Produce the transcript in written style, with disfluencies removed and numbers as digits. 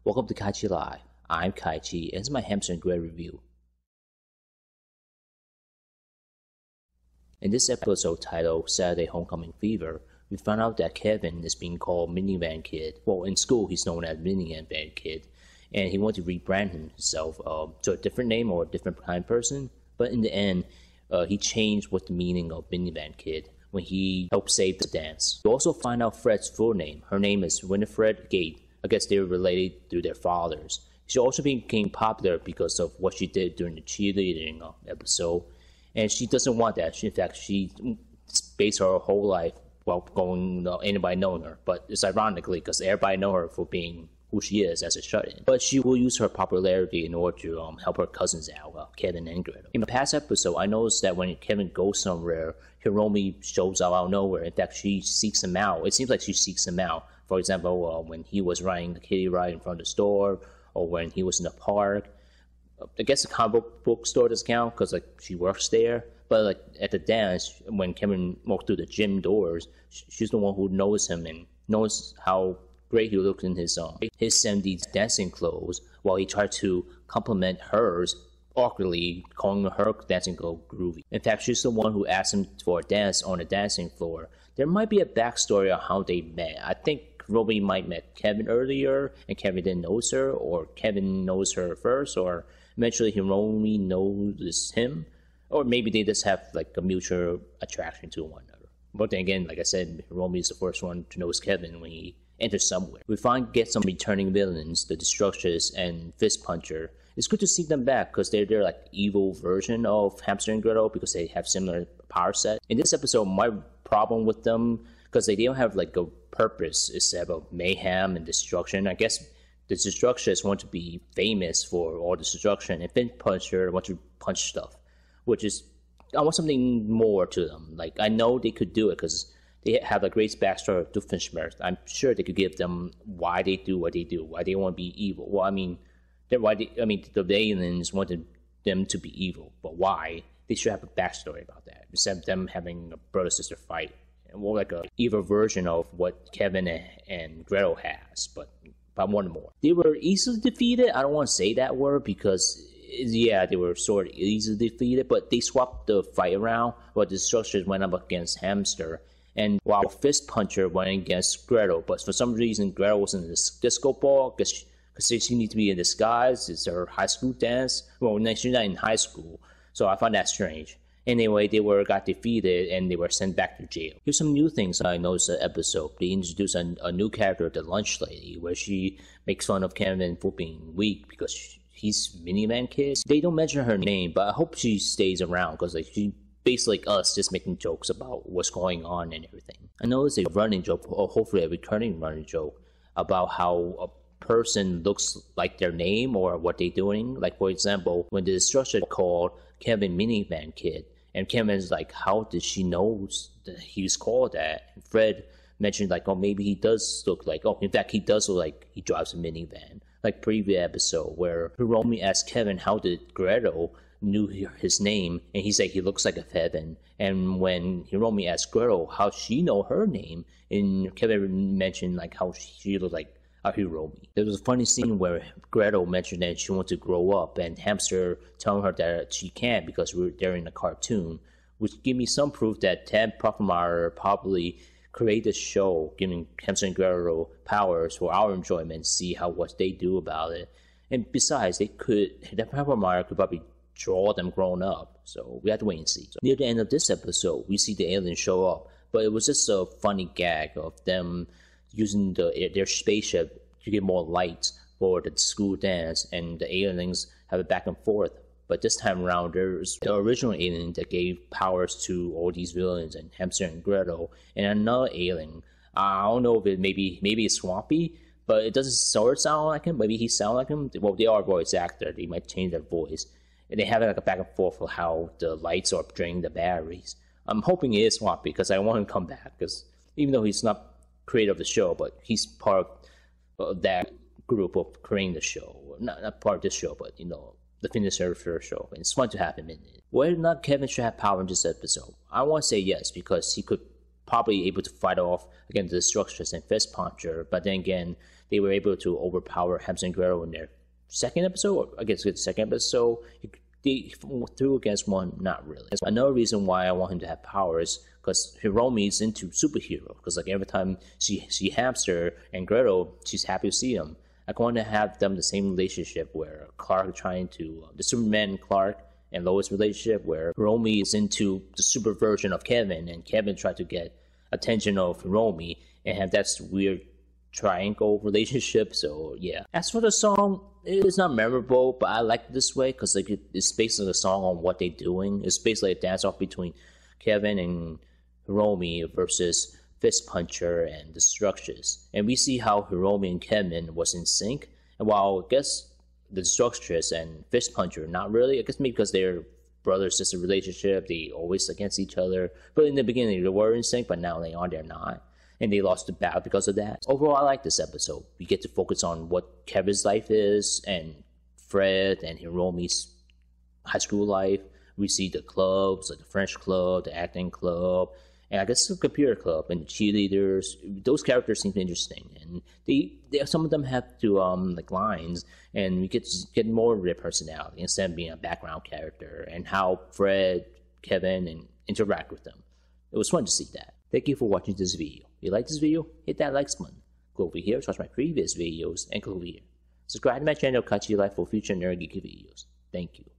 Welcome to KaiChi Live. I'm KaiChi, and this is my Hamster Gretel review. In this episode titled Saturday Homecoming Fever, we found out that Kevin is being called Minivan Kid. Well, in school he's known as Minivan Kid, and he wanted to rebrand himself to a different name or a different kind of person. But in the end, he changed what the meaning of Minivan Kid when he helped save the dance. We also find out Fred's full name. Her name is Winifred Gate. I guess they're related through their fathers. She also became popular because of what she did during the cheerleading episode. And she doesn't want that. In fact, she based her whole life while anybody knowing her. But it's ironically because everybody know her for being who she is as a shut-in. But she will use her popularity in order to help her cousins out, Kevin and Gretel. In the past episode, I noticed that when Kevin goes somewhere, Hiromi shows up out of nowhere. In fact, she seeks him out. It seems like she seeks him out. For example, when he was riding the kiddie ride in front of the store, or when he was in the park. I guess the comic book store doesn't count because she works there. But at the dance, when Kevin walked through the gym doors, she's the one who knows him and knows how great he looks in his 70s dancing clothes, while he tried to compliment hers, awkwardly calling her dancing clothes groovy. In fact, she's the one who asked him for a dance on the dancing floor. There might be a backstory on how they met. I think Roby might met Kevin earlier, and Kevin didn't know her, or Kevin knows her first, or eventually Hiromi knows him, or maybe they just have a mutual attraction to one another. But then again, like I said, Hiromi is the first one to notice Kevin when he enters somewhere. We get some returning villains, the Destructress and Fist Puncher. It's good to see them back because they're evil version of Hamster and Gretel because they have similar power set. In this episode, my problem with them, because they don't have a purpose except of mayhem and destruction. I guess the Destructress want to be famous for all the destruction, and Fist Puncher want to punch stuff, which is, I want something more to them. I know they could do it because they have a great backstory of Doofenshmirtz. I'm sure they could give them why they do what they do, why they want to be evil. Well, the aliens wanted them to be evil, but why? They should have a backstory about that, instead of them having a brother-sister fight. More like a evil version of what Kevin and Gretel has, but one more. They were easily defeated. I don't want to say that word because, yeah, they were sort of easily defeated, but they swapped the fight around. While the Destructors went up against Hamster, and while Fist Puncher went against Gretel, but for some reason Gretel was in this disco ball because she needs to be in disguise. It's her high school dance. Well, she's not in high school, so I found that strange. Anyway, they got defeated and they were sent back to jail. Here's some new things I noticed in the episode. They introduced a new character, the Lunch Lady, where she makes fun of Kevin for being weak because he's Minivan Kid. They don't mention her name, but I hope she stays around because she basically us just making jokes about what's going on and everything. I noticed a running joke, or hopefully a recurring running joke, about how a person looks like their name or what they're doing. For example, when the Destructor called Kevin Minivan Kid, and Kevin's how did she know that he's called that? And Fred mentioned oh, maybe he does look in fact he does look like he drives a minivan. Previous episode where Hiromi asked Kevin how did Gretel knew his name, and he said he looks like a Kevin. And when Hiromi asked Gretel how she know her name, and Kevin mentioned how she looked like a Hiromi. There was a funny scene where Gretel mentioned that she wants to grow up, and Hamster telling her that she can't because they're in a cartoon, which gave me some proof that Ted Puffermeyer probably created a show giving Hamster and Gretel powers for our enjoyment, see what they do about it. And besides, Ted Puffermeyer could probably draw them grown up, so we have to wait and see. So near the end of this episode, we see the aliens show up, but it was just a funny gag of them using their spaceship to get more lights for the school dance, and the aliens have a back and forth. But this time around, there's the original alien that gave powers to all these villains and Hamster and Gretel, and another alien. I don't know if maybe it's Swampy, but it doesn't sort of sound like him. Maybe he sounds like him. Well, they are voice actor. They might change their voice. And they have a back and forth for how the lights are draining the batteries. I'm hoping it is Swampy because I want him to come back, because even though he's not creator of the show, but he's part of that group of creating the show. Not part of this show, but the finisher for the show. And it's fun to have him in it. Whether or not Kevin should have power in this episode, I want to say yes, because he could probably able to fight off against the Destructress and Fist Puncher, but then again, they were able to overpower Hamster Gretel in their second episode, or I guess it's the second episode. They threw against one, not really. Another reason why I want him to have powers, because Hiromi is into superhero, because like every time she see Hamster and Gretel, she's happy to see them. I want to have them the same relationship where Clark trying to, the Superman and Clark and Lois relationship, where Hiromi is into the super version of Kevin, and Kevin tried to get attention of Hiromi, and have that weird triangle relationship. So yeah. As for the song, it is not memorable, but I like it this way because like it's basically a song on what they're doing. It's basically a dance off between Kevin and Hiromi versus Fist Puncher and Destructress, and we see how Hiromi and Kevin was in sync. And while I guess the Destructress and Fist Puncher not really, I guess maybe because they're brother-sister relationship, they always against each other. But in the beginning they were in sync, but now they're not. And they lost the battle because of that. Overall, I like this episode. We get to focus on what Kevin's life is, and Fred and Hiromi's high school life. We see the clubs, like the French club, the acting club, and I guess the computer club, and the cheerleaders. Those characters seem interesting, and they some of them have to like lines, and we get more of their personality instead of being a background character, and how Fred, Kevin, and interact with them. It was fun to see that. Thank you for watching this video. If you like this video, hit that like button. Go over here to watch my previous videos, and go over here. Subscribe to my channel KaiChi Life for future nerd geek videos. Thank you.